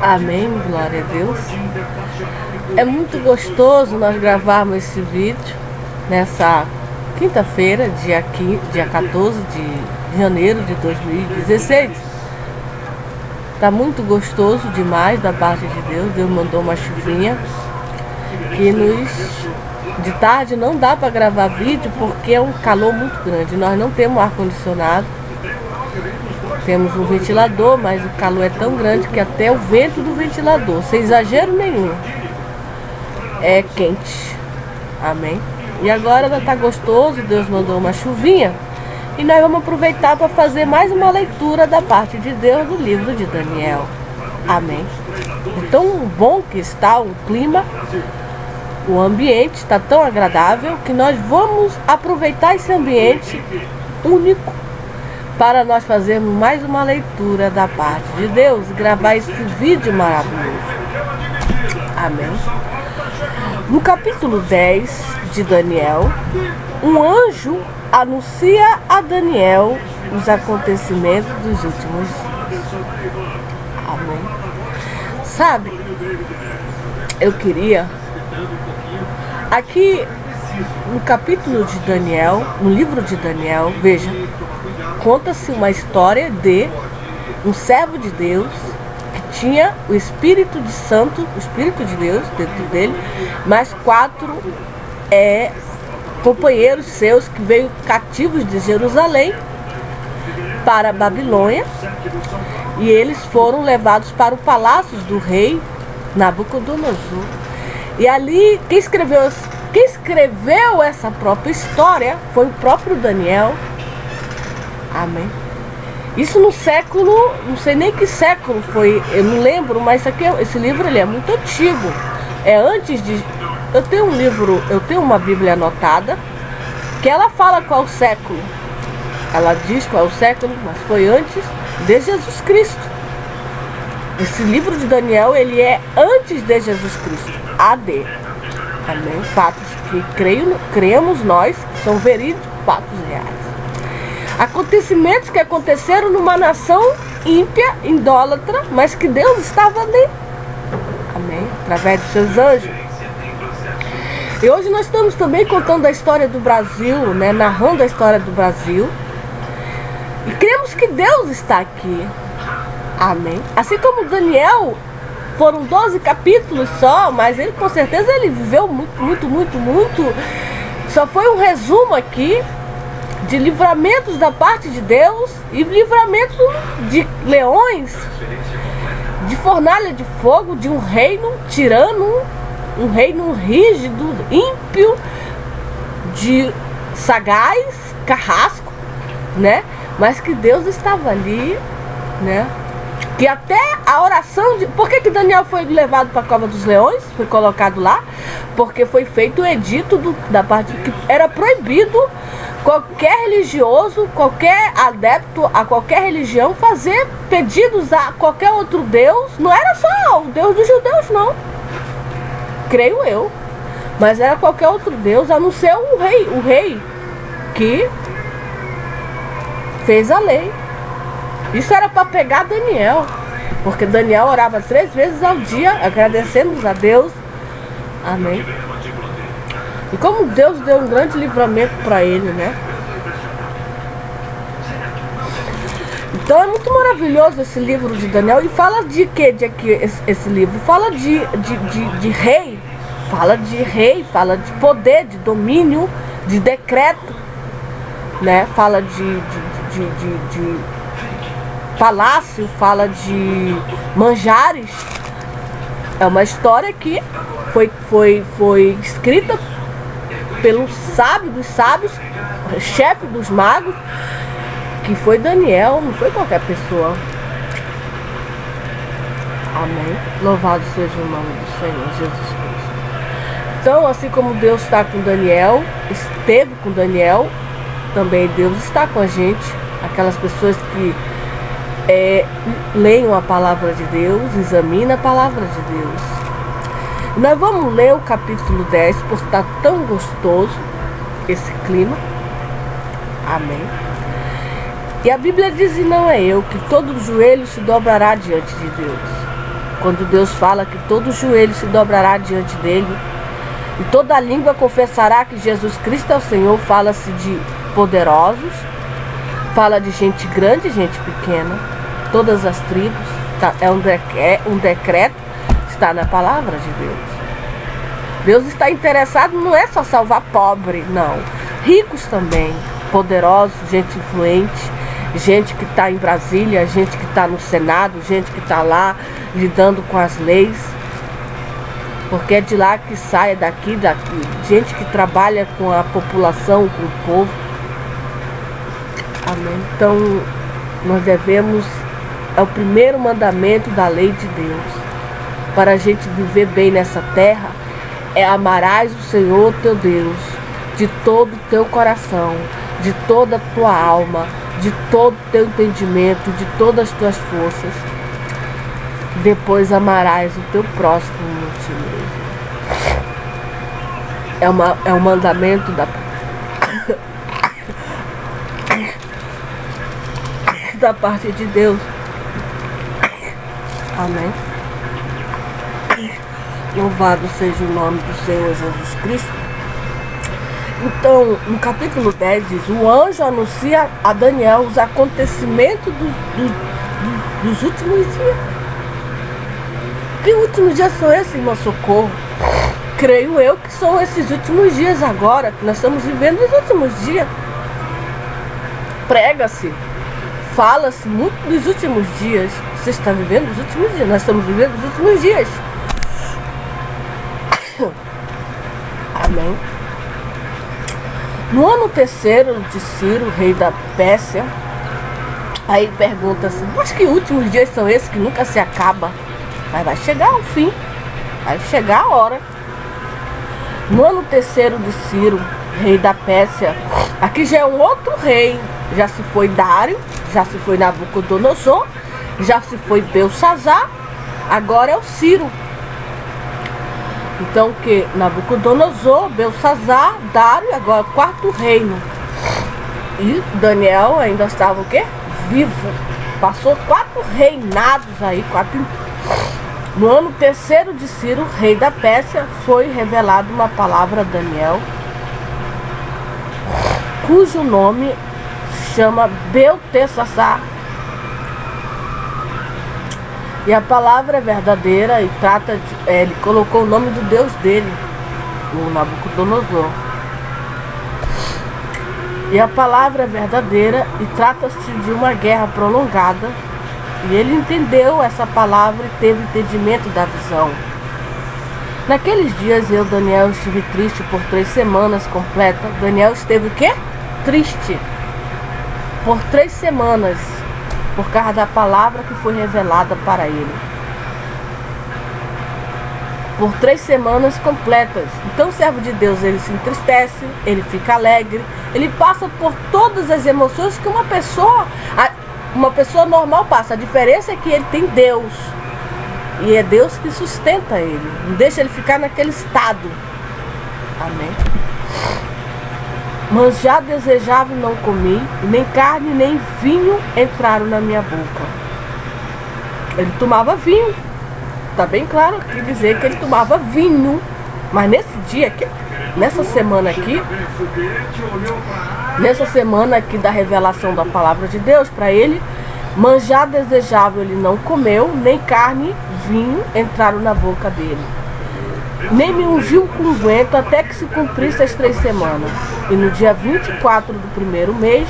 Amém, glória a Deus. É muito gostoso nós gravarmos esse vídeo nessa quinta-feira, dia 14 de janeiro de 2016. Tá muito gostoso demais da parte de Deus. Deus mandou uma chuvinha que de tarde não dá para gravar vídeo porque é um calor muito grande. Nós não temos ar-condicionado. Temos um ventilador, mas o calor é tão grande que até o vento do ventilador, sem exagero nenhum, é quente. Amém? E agora está gostoso, Deus mandou uma chuvinha. E nós vamos aproveitar para fazer mais uma leitura da parte de Deus do livro de Daniel. Amém? E tão bom que está o clima, o ambiente está tão agradável que nós vamos aproveitar esse ambiente único para nós fazermos mais uma leitura da parte de Deus e gravar esse vídeo maravilhoso. Amém? No capítulo 10 de Daniel, um anjo anuncia a Daniel os acontecimentos dos últimos dias. Amém? Sabe, eu queria, aqui no capítulo de Daniel, no livro de Daniel, veja, conta-se uma história de um servo de Deus que tinha o Espírito de Deus dentro dele, mais 4 companheiros seus que veio cativos de Jerusalém para a Babilônia, e eles foram levados para o palácio do rei Nabucodonosor. E ali quem escreveu essa própria história foi o próprio Daniel. Amém. Isso no século, não sei nem que século foi, eu não lembro, mas esse livro ele é muito antigo. É antes de... Eu tenho uma Bíblia anotada, que ela fala qual século. Ela diz qual é o século, mas foi antes de Jesus Cristo. Esse livro de Daniel, ele é antes de Jesus Cristo. AD. Amém. Fatos que cremos nós, que são verídicos, fatos reais. Acontecimentos que aconteceram numa nação ímpia, idólatra, mas que Deus estava ali. Amém? Através dos seus anjos. E hoje nós estamos também contando a história do Brasil, né? Narrando a história do Brasil. E cremos que Deus está aqui. Amém? Assim como Daniel, foram 12 capítulos só, mas ele com certeza ele viveu muito. Só foi um resumo aqui de livramentos da parte de Deus e livramentos de leões, de fornalha de fogo, de um reino tirano, um reino rígido, ímpio, de sagaz, carrasco, né? Mas que Deus estava ali, né? Que até a oração de... Por que Daniel foi levado para a cova dos leões? Foi colocado lá? Porque foi feito o edito da parte que era proibido qualquer religioso, qualquer adepto a qualquer religião fazer pedidos a qualquer outro Deus. Não era só o Deus dos judeus, não. Creio eu. Mas era qualquer outro Deus, a não ser o rei que fez a lei. Isso era para pegar Daniel, porque Daniel orava 3 vezes ao dia, agradecendo a Deus. Amém. E como Deus deu um grande livramento para ele, né? Então é muito maravilhoso esse livro de Daniel. E fala de quê? Esse livro fala de rei, fala de rei, fala de poder, de domínio, de decreto, né? Fala de palácio, fala de manjares. É uma história que foi escrita pelo sábio dos sábios, chefe dos magos, que foi Daniel, não foi qualquer pessoa. Amém. Louvado seja o nome do Senhor Jesus Cristo. Então, assim como Deus está com Daniel, esteve com Daniel, também Deus está com a gente, aquelas pessoas que leiam a palavra de Deus, examinam a palavra de Deus. Nós vamos ler o capítulo 10, por estar tão gostoso esse clima. Amém. E a Bíblia diz, e não é eu, que todo joelho se dobrará diante de Deus. quando Deus fala que todo joelho se dobrará diante dele e toda língua confessará que Jesus Cristo é o Senhor, fala-se de poderosos, fala de gente grande e gente pequena, todas as tribos, é um decreto, está na palavra de Deus. Deus está interessado, não é só salvar pobre, não. Ricos também, poderosos, gente influente, gente que está em Brasília, gente que está no Senado, gente que está lá lidando com as leis. Porque é de lá que sai, é daqui, gente que trabalha com a população, com o povo. Amém. Então, nós devemos, é o primeiro mandamento da lei de Deus. Para a gente viver bem nessa terra, amarás o Senhor teu Deus de todo o teu coração, de toda a tua alma, de todo o teu entendimento, de todas as tuas forças. Depois amarás o teu próximo como ti mesmo. É um mandamento da parte de Deus. Amém. Louvado seja o nome do Senhor Jesus Cristo. Então, no capítulo 10 diz: o anjo anuncia a Daniel os acontecimentos dos últimos dias. Que últimos dias são esses, irmão Socorro? Creio eu que são esses últimos dias agora, que nós estamos vivendo os últimos dias. Prega-se, fala-se muito dos últimos dias. Você está vivendo os últimos dias, nós estamos vivendo os últimos dias. Amém. No ano terceiro de Ciro, rei da Pérsia, aí pergunta assim: mas que últimos dias são esses que nunca se acaba? Mas vai chegar ao fim, vai chegar a hora. No ano terceiro de Ciro, rei da Pérsia, aqui já é um outro rei, já se foi Dário, já se foi Nabucodonosor, já se foi Belsazar, agora é o Ciro. Então que Nabucodonosor, Belsazar, Dário, agora quarto reino. E Daniel ainda estava o quê? Vivo. Passou 4 reinados aí, 4. No ano terceiro de Ciro, rei da Pérsia, foi revelada uma palavra a Daniel, cujo nome se chama Beltesazar. E a palavra é verdadeira e trata de... ele colocou o nome do Deus dele, o Nabucodonosor. E a palavra é verdadeira e trata-se de uma guerra prolongada. E ele entendeu essa palavra e teve entendimento da visão. Naqueles dias eu, Daniel, estive triste por 3 semanas completas. Daniel esteve o quê? Triste. Por 3 semanas. Por causa da palavra que foi revelada para ele. Por 3 semanas completas. Então o servo de Deus, ele se entristece, ele fica alegre, ele passa por todas as emoções que uma pessoa normal passa. A diferença é que ele tem Deus. E é Deus que sustenta ele. Não deixa ele ficar naquele estado. Amém. Mas já desejava e não comi, e nem carne nem vinho entraram na minha boca. Ele tomava vinho. Está bem claro aqui dizer que ele tomava vinho. Mas nesse dia aqui, nessa semana aqui da revelação da palavra de Deus para ele, mas já desejável ele não comeu, nem carne, vinho entraram na boca dele. Nem me ungiu com unguento até que se cumprisse as 3 semanas. E no dia 24 do primeiro mês,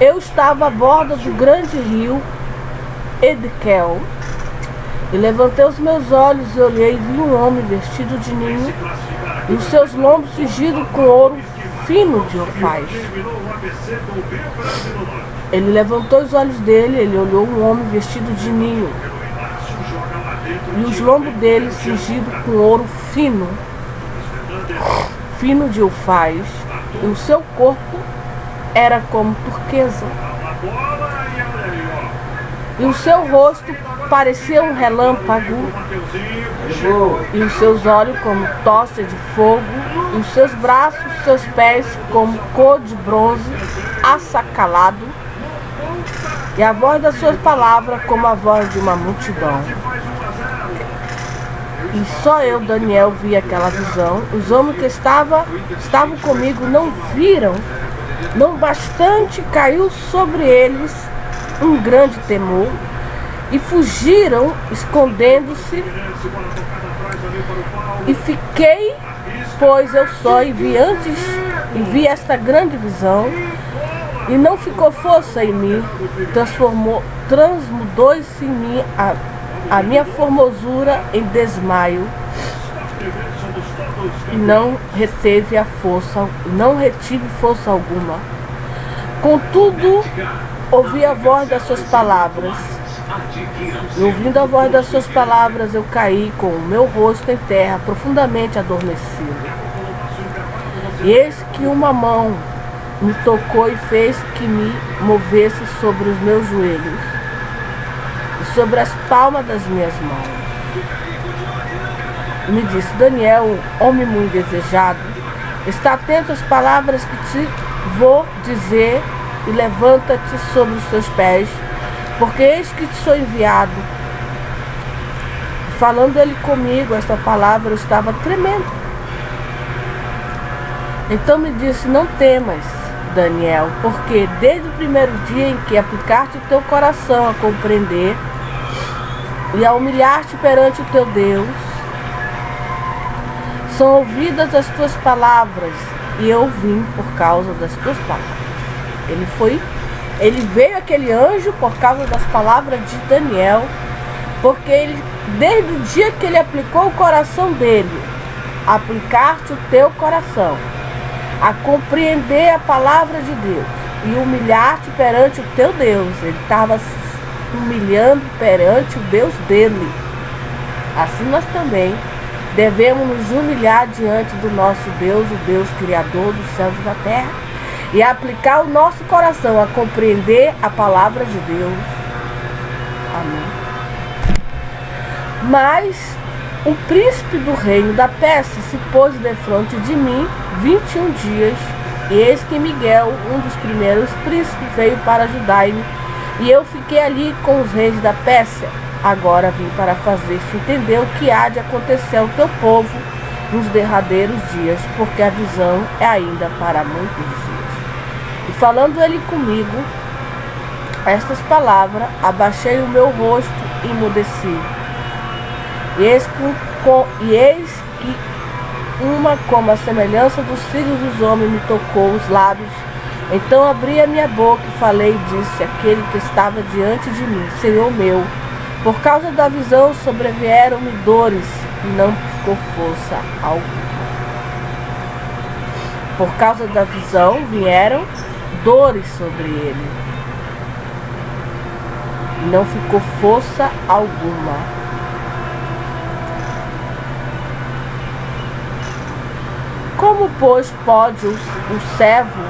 eu estava à borda do grande rio Edequel. E levantei os meus olhos e olhei e vi um homem vestido de linho e os seus lombos cingidos com ouro fino de Ofaz. Ele levantou os olhos dele, ele olhou um homem vestido de linho e os lombos dele cingidos com ouro fino de Ofaz, e o seu corpo era como turquesa, e o seu rosto parecia um relâmpago, e os seus olhos como tocha de fogo, e os seus braços, seus pés como cor de bronze assacalado, e a voz das suas palavras como a voz de uma multidão. E só eu, Daniel, vi aquela visão. Os homens que estavam comigo não viram. Não bastante caiu sobre eles um grande temor e fugiram, escondendo-se. E fiquei, pois eu só e vi esta grande visão, e não ficou força em mim, transmudou-se em mim a minha formosura em desmaio, e não retive força alguma. Contudo, ouvi a voz das suas palavras. E ouvindo a voz das suas palavras, eu caí com o meu rosto em terra, profundamente adormecido. E eis que uma mão me tocou e fez que me movesse sobre os meus joelhos e sobre as palmas das minhas mãos. E me disse: Daniel, homem muito desejado, está atento às palavras que te vou dizer e levanta-te sobre os teus pés, porque eis que te sou enviado. Falando ele comigo, esta palavra, eu estava tremendo. Então me disse: não temas, Daniel, porque desde o primeiro dia em que aplicaste o teu coração a compreender e a humilhar-te perante o teu Deus, são ouvidas as tuas palavras, e eu vim por causa das tuas palavras. Ele veio, aquele anjo, por causa das palavras de Daniel, porque desde o dia que ele aplicou o coração dele, aplicar-te o teu coração a compreender a palavra de Deus e humilhar-te perante o teu Deus, ele estava humilhando perante o Deus dele. Assim nós também devemos nos humilhar diante do nosso Deus, o Deus Criador dos céus e da terra, e aplicar o nosso coração a compreender a palavra de Deus. Amém. Mas o príncipe do reino da Pérsia se pôs defronte de mim 21 dias, e eis que Miguel, um dos primeiros príncipes, veio para ajudar-me, e eu fiquei ali com os reis da Pérsia. Agora vim para fazer-te entender o que há de acontecer ao teu povo nos derradeiros dias, porque a visão é ainda para muitos dias. E falando ele comigo estas palavras, abaixei o meu rosto e emudeci. E eis que uma como a semelhança dos filhos dos homens me tocou os lábios. Então abri a minha boca e falei e disse àquele que estava diante de mim: Senhor meu, por causa da visão sobrevieram-me dores, e não ficou força alguma. Por causa da visão vieram dores sobre ele, e não ficou força alguma. Como, pois, pode o servo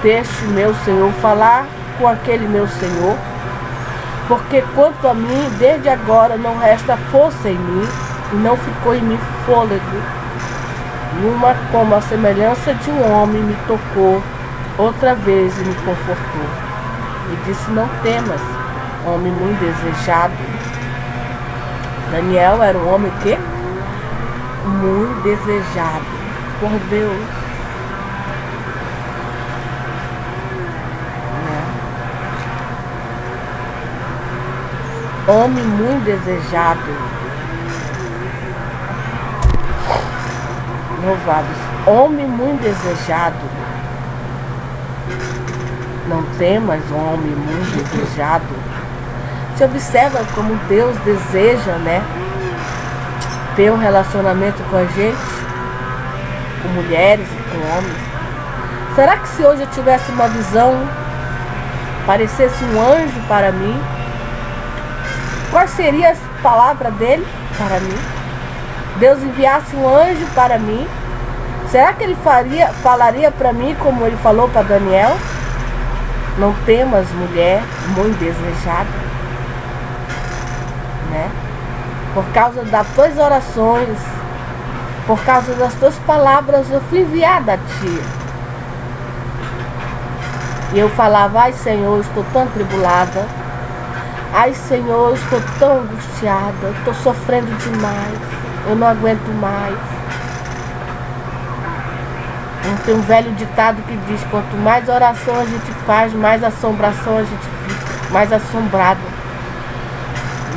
deste meu senhor falar com aquele meu senhor? Porque quanto a mim, desde agora não resta força em mim, e não ficou em mim fôlego. E uma como a semelhança de um homem me tocou outra vez e me confortou. E disse: não temas, homem muito desejado. Daniel era um homem que? Muito desejado por Deus. Homem muito desejado. Louvados. Homem muito desejado. Não temas, homem muito desejado. Você observa como Deus deseja, né? Ter um relacionamento com a gente, com mulheres e com homens. Será que se hoje eu tivesse uma visão, parecesse um anjo para mim, qual seria a palavra dele para mim? Deus enviasse um anjo para mim, será que ele falaria para mim como ele falou para Daniel? Não temas, mulher muito desejada, né? Por causa das tuas orações, por causa das tuas palavras, eu fui enviada a ti. E eu falava: ai Senhor, estou tão tribulada. Ai, Senhor, eu estou tão angustiada, eu estou sofrendo demais, eu não aguento mais. Tem um velho ditado que diz: quanto mais oração a gente faz, mais assombração a gente fica, mais assombrado,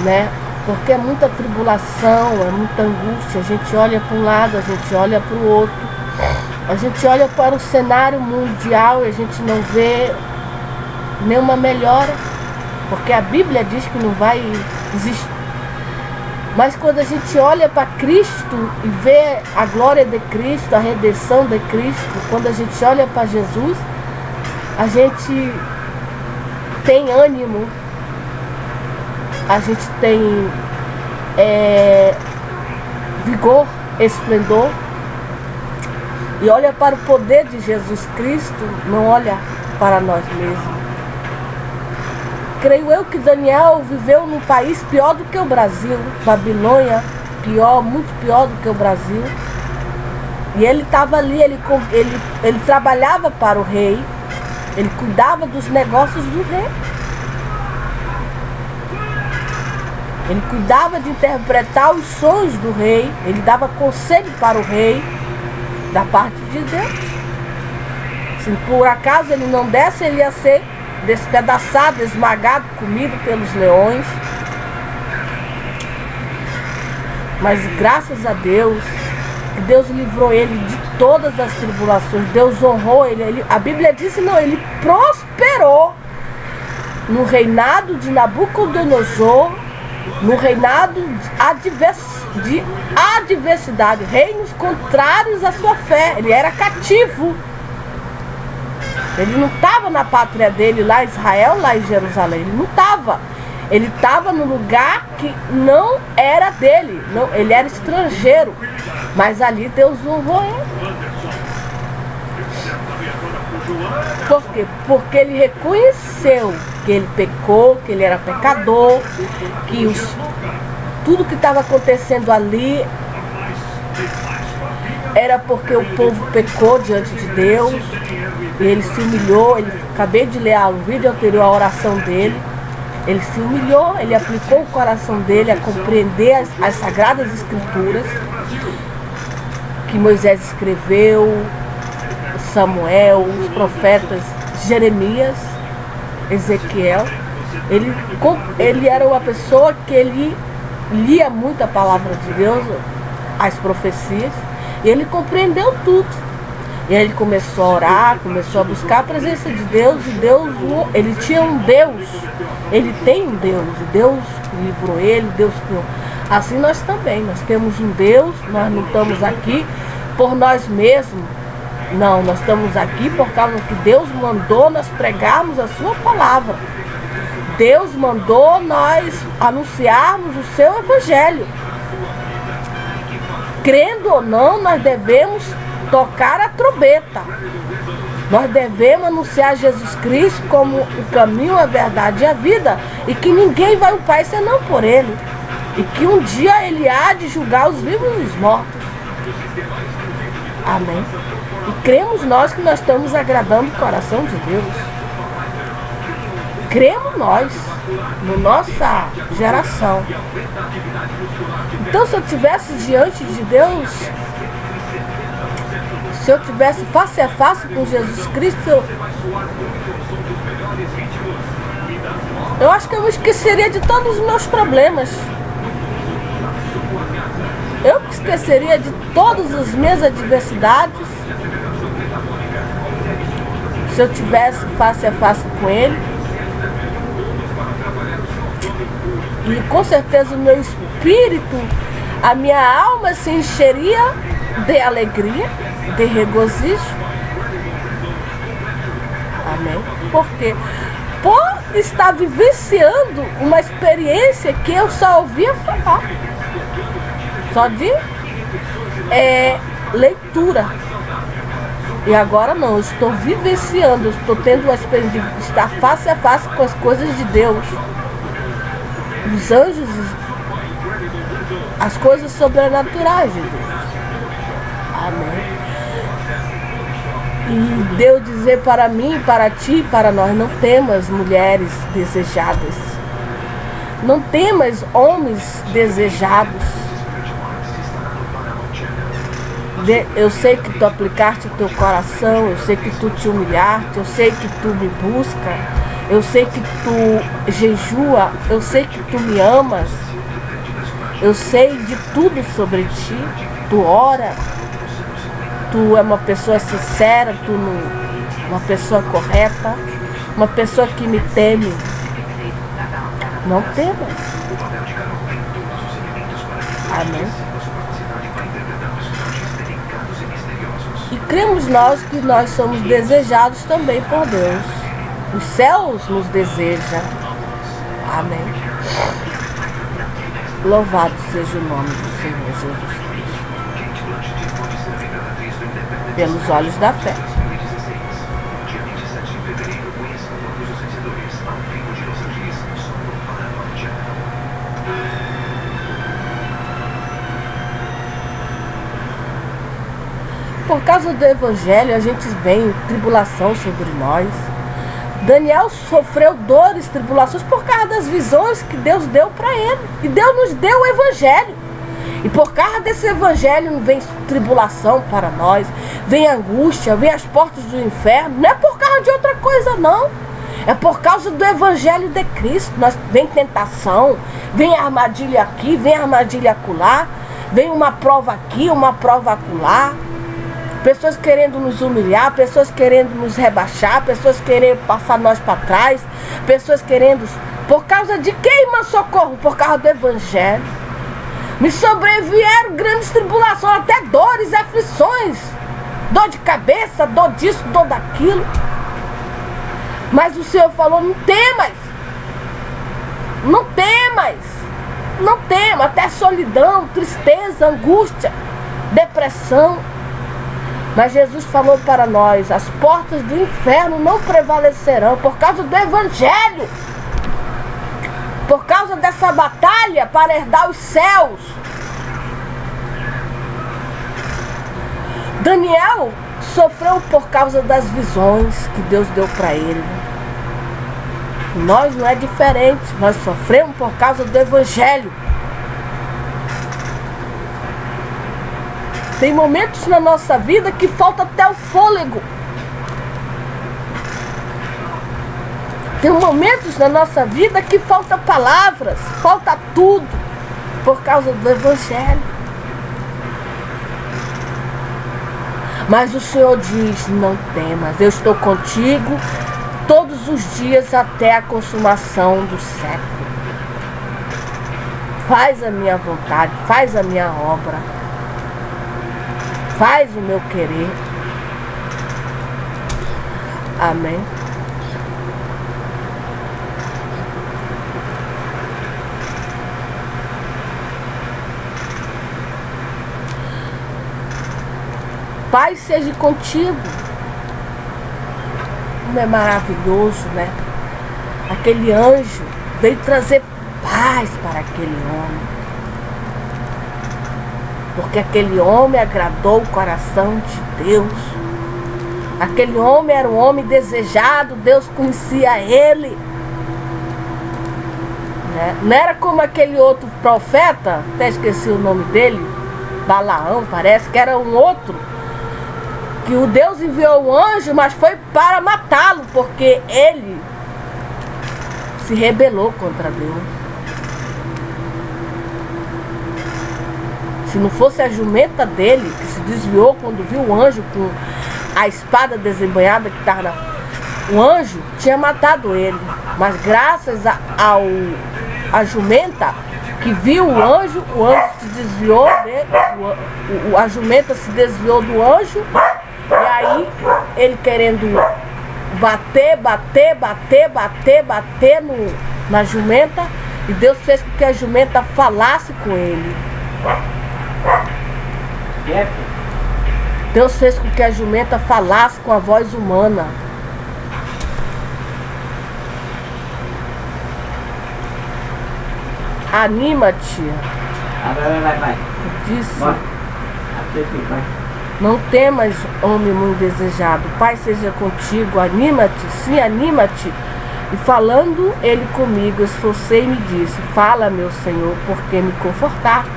né? Porque é muita tribulação, é muita angústia. A gente olha para um lado, a gente olha para o outro, a gente olha para o cenário mundial e a gente não vê nenhuma melhora, porque a Bíblia diz que não vai existir. Mas quando a gente olha para Cristo e vê a glória de Cristo, a redenção de Cristo, quando a gente olha para Jesus, a gente tem ânimo, a gente tem vigor, esplendor, e olha para o poder de Jesus Cristo, não olha para nós mesmos. Creio eu que Daniel viveu num país pior do que o Brasil, Babilônia, pior, muito pior do que o Brasil. E ele estava ali, ele trabalhava para o rei, ele cuidava dos negócios do rei. Ele cuidava de interpretar os sonhos do rei, ele dava conselho para o rei, da parte de Deus. Se por acaso ele não desse, ele ia ser despedaçado, esmagado, comido pelos leões. Mas graças a Deus, que Deus livrou ele de todas as tribulações. Deus honrou ele. A Bíblia diz, não, ele prosperou no reinado de Nabucodonosor, no reinado de adversidade, reinos contrários à sua fé. Ele era cativo. Ele não estava na pátria dele, lá em Israel, lá em Jerusalém. Ele não estava. Ele estava no lugar que não era dele. Não, ele era estrangeiro. Mas ali Deus honrou ele. Por quê? Porque ele reconheceu que ele pecou, que ele era pecador, que tudo que estava acontecendo ali era porque o povo pecou diante de Deus. E ele se humilhou. Acabei de ler um vídeo anterior à oração dele. Ele se humilhou, ele aplicou o coração dele a compreender as Sagradas Escrituras que Moisés escreveu, Samuel, os profetas, Jeremias, Ezequiel. Ele era uma pessoa que ele lia muito a palavra de Deus, as profecias, e ele compreendeu tudo. E aí ele começou a orar, começou a buscar a presença de Deus, e ele tinha um Deus, ele tem um Deus, e Deus livrou ele, Deus criou. Assim nós também, nós temos um Deus, nós não estamos aqui por nós mesmos, não, nós estamos aqui por causa que Deus mandou nós pregarmos a sua palavra. Deus mandou nós anunciarmos o seu evangelho. Crendo ou não, nós devemos tocar a trombeta. Nós devemos anunciar Jesus Cristo como o caminho, a verdade e a vida, e que ninguém vai ao Pai senão por Ele, e que um dia Ele há de julgar os vivos e os mortos. Amém. E cremos nós que nós estamos agradando o coração de Deus. Cremos nós, na nossa geração. Então, se eu estivesse diante de Deus, se eu estivesse face a face com Jesus Cristo, eu acho que eu me esqueceria de todos os meus problemas. Eu me esqueceria de todas as minhas adversidades. Se eu estivesse face a face com Ele. E com certeza o meu espírito, a minha alma se encheria de alegria, de regozijo. Amém? Por quê? Por estar vivenciando uma experiência que eu só ouvia falar. Só de leitura. E agora não, eu estou vivenciando, eu estou tendo a experiência de estar face a face com as coisas de Deus. Os anjos, as coisas sobrenaturais de Deus. Amém. E Deus dizer para mim, para ti, para nós, não temas, mulheres desejadas. Não temas, homens desejados. Eu sei que tu aplicaste o teu coração, eu sei que tu te humilhaste, eu sei que tu me busca, eu sei que tu jejua, eu sei que tu me amas, eu sei de tudo sobre ti, tu ora, tu é uma pessoa sincera, tu uma pessoa correta, uma pessoa que me teme. Não temas. Amém. E cremos nós que nós somos desejados também por Deus. Os céus nos desejam. Amém. Louvado seja o nome do Senhor Jesus Cristo. Pelos olhos da fé. Por causa do Evangelho, a gente vem tribulação sobre nós. Daniel sofreu dores, tribulações por causa das visões que Deus deu para ele. E Deus nos deu o Evangelho. E por causa desse Evangelho vem tribulação para nós, vem angústia, vem as portas do inferno. Não é por causa de outra coisa, não. É por causa do Evangelho de Cristo. Vem tentação, vem armadilha aqui, vem armadilha acolá, vem uma prova aqui, uma prova acolá. Pessoas querendo nos humilhar, pessoas querendo nos rebaixar, pessoas querendo passar nós para trás, pessoas querendo... Por causa de quem, irmã Socorro? Por causa do Evangelho. Me sobrevieram grandes tribulações, até dores e aflições. Dor de cabeça, dor disso, dor daquilo. Mas o Senhor falou, não temas. Não temas. Não temas. Até solidão, tristeza, angústia, depressão. Mas Jesus falou para nós, as portas do inferno não prevalecerão por causa do Evangelho. Por causa dessa batalha para herdar os céus. Daniel sofreu por causa das visões que Deus deu para ele. Nós não é diferente, nós sofremos por causa do Evangelho. Tem momentos na nossa vida que falta até o fôlego. Tem momentos na nossa vida que falta palavras, falta tudo, por causa do Evangelho. Mas o Senhor diz, não temas, eu estou contigo todos os dias até a consumação do século. Faz a minha vontade, faz a minha obra. Faz o meu querer. Amém. Paz seja contigo. Como é maravilhoso, né? Aquele anjo veio trazer paz para aquele homem. Porque aquele homem agradou o coração de Deus. Aquele homem era um homem desejado, Deus conhecia ele. Né? Não era como aquele outro profeta, até esqueci o nome dele, Balaão, parece que era um outro, que o Deus enviou um anjo, mas foi para matá-lo, porque ele se rebelou contra Deus. Se não fosse a jumenta dele, que se desviou quando viu o anjo com a espada desembanhada que estava o anjo tinha matado ele. Mas graças a jumenta que viu o anjo se desviou dele, a jumenta se desviou do anjo, e aí ele querendo bater na jumenta, e Deus fez com que a jumenta falasse com ele. Deus fez com que a jumenta falasse com a voz humana. Anima-te. Vai. Disse. Não temas, homem muito desejado. Pai seja contigo. Anima-te. Sim, anima-te. E falando ele comigo, esforcei e me disse: fala, meu Senhor, porque me confortaste.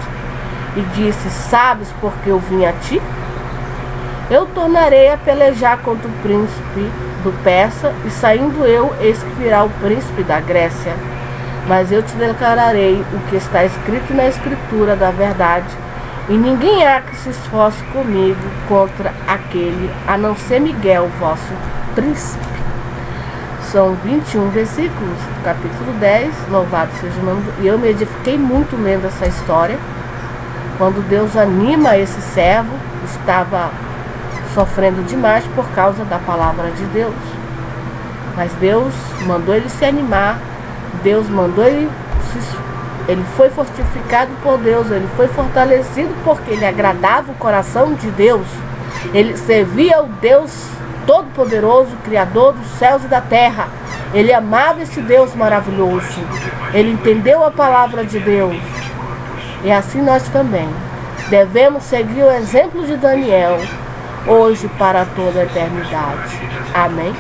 E disse: sabes por que eu vim a ti? Eu tornarei a pelejar contra o príncipe do Persa, e saindo eu, eis que virá o príncipe da Grécia. Mas eu te declararei o que está escrito na Escritura da verdade, e ninguém há que se esforce comigo contra aquele, a não ser Miguel, vosso príncipe. São 21 versículos, capítulo 10, louvado seja o nome do... E eu me edifiquei muito lendo essa história, quando Deus anima esse servo, estava sofrendo demais por causa da palavra de Deus. Mas Deus mandou ele se animar, Deus mandou ele foi fortificado por Deus, ele foi fortalecido porque ele agradava o coração de Deus. Ele servia ao Deus Todo-Poderoso, Criador dos céus e da terra. Ele amava esse Deus maravilhoso. Ele entendeu a palavra de Deus. E assim nós também devemos seguir o exemplo de Daniel, hoje para toda a eternidade. Amém?